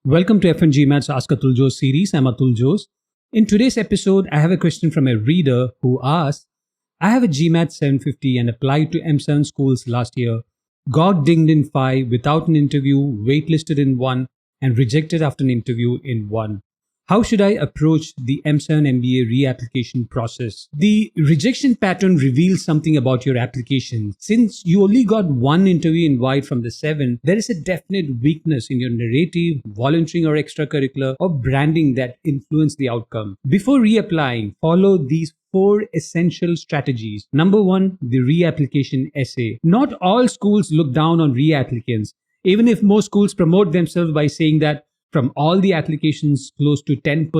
Welcome to F&G Maths Ask Atul Jose series. I'm Atul Jose. In today's episode, I have a question from a reader who asks, I have a GMAT 750 and applied to M7 schools last year, got dinged in 5 without an interview, waitlisted in 1 and rejected after an interview in 1. How should I approach the M7 MBA reapplication process? The rejection pattern reveals something about your application. Since you only got one interview invite from the 7, there is a definite weakness in your narrative, volunteering or extracurricular, or branding that influence the outcome. Before reapplying, follow these 4 essential strategies. Number 1, the reapplication essay. Not all schools look down on reapplicants. Even if most schools promote themselves by saying that from all the applications, close to 10%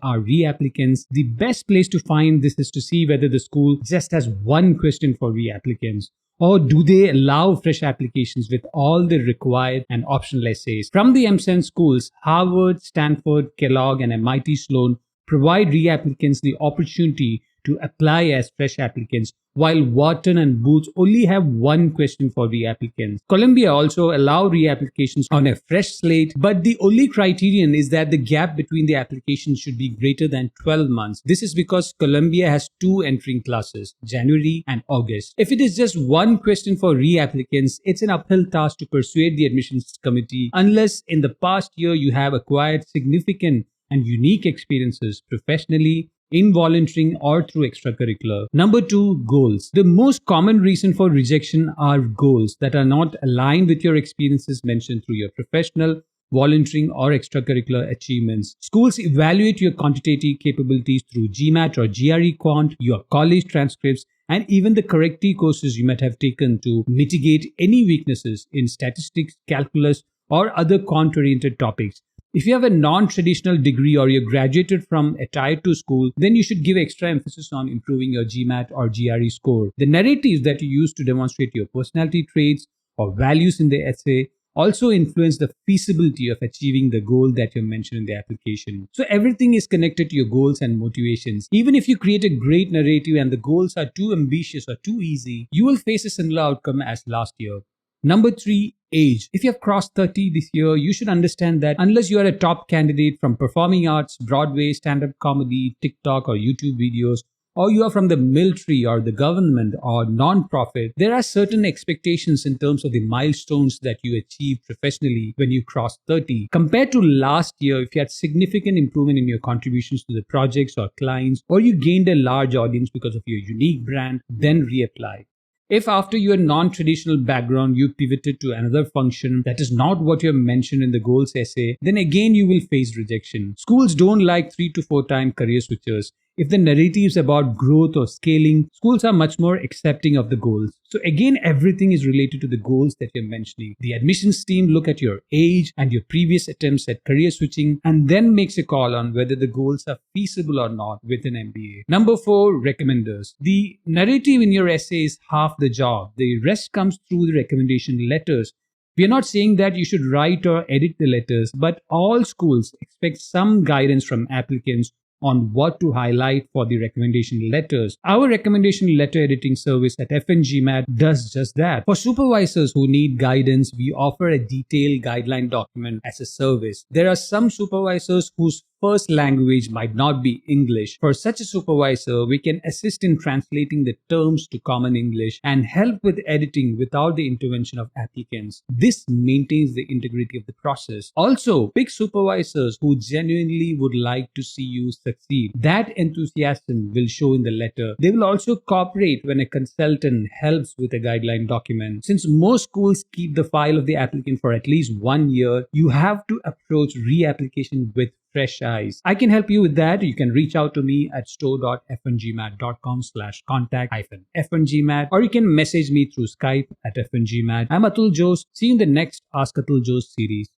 are reapplicants. The best place to find this is to see whether the school just has one question for reapplicants, or do they allow fresh applications with all the required and optional essays. From the M7 schools, Harvard, Stanford, Kellogg, and MIT Sloan provide reapplicants the opportunity to apply as fresh applicants, while Wharton and Booth only have one question for reapplicants. Columbia also allow reapplications on a fresh slate, but the only criterion is that the gap between the applications should be greater than 12 months. This is because Columbia has 2 entering classes, January and August. If it is just one question for reapplicants, it's an uphill task to persuade the admissions committee unless in the past year you have acquired significant and unique experiences professionally, in volunteering or through extracurricular. Number 2, goals. The most common reason for rejection are goals that are not aligned with your experiences mentioned through your professional, volunteering or extracurricular achievements. Schools evaluate your quantitative capabilities through GMAT or GRE Quant, your college transcripts, and even the corrective courses you might have taken to mitigate any weaknesses in statistics, calculus, or other quant-oriented topics. If you have a non-traditional degree or you graduated from a Tier 2 school, then you should give extra emphasis on improving your GMAT or GRE score. The narratives that you use to demonstrate your personality traits or values in the essay also influence the feasibility of achieving the goal that you mentioned in the application. So everything is connected to your goals and motivations. Even if you create a great narrative and the goals are too ambitious or too easy, you will face a similar outcome as last year. Number 3, age. If you have crossed 30 this year, you should understand that unless you are a top candidate from performing arts, Broadway, stand-up comedy, TikTok or YouTube videos, or you are from the military or the government or non-profit, there are certain expectations in terms of the milestones that you achieve professionally when you cross 30. Compared to last year, if you had significant improvement in your contributions to the projects or clients, or you gained a large audience because of your unique brand, then reapply. If after your non-traditional background you pivoted to another function that is not what you have mentioned in the goals essay, then again you will face rejection. Schools don't like 3 to 4 time career switchers. If the narrative is about growth or scaling, schools are much more accepting of the goals. So again, everything is related to the goals that you're mentioning. The admissions team look at your age and your previous attempts at career switching and then makes a call on whether the goals are feasible or not with an MBA. Number 4, recommenders. The narrative in your essay is half the job. The rest comes through the recommendation letters. We are not saying that you should write or edit the letters, but all schools expect some guidance from applicants on what to highlight for the recommendation letters. Our recommendation letter editing service at F&G Math does just that. For supervisors who need guidance, we offer a detailed guideline document as a service. There are some supervisors whose first language might not be English. For such a supervisor, we can assist in translating the terms to common English and help with editing without the intervention of applicants. This maintains the integrity of the process. Also, pick supervisors who genuinely would like to see you succeed. That enthusiasm will show in the letter. They will also cooperate when a consultant helps with a guideline document. Since most schools keep the file of the applicant for at least 1 year, you have to approach reapplication with fresh eyes. I can help you with that. You can reach out to me at store.fngmat.com/contact-fngmat, or you can message me through Skype at fngmat. I'm Atul Jose. See you in the next Ask Atul Jose series.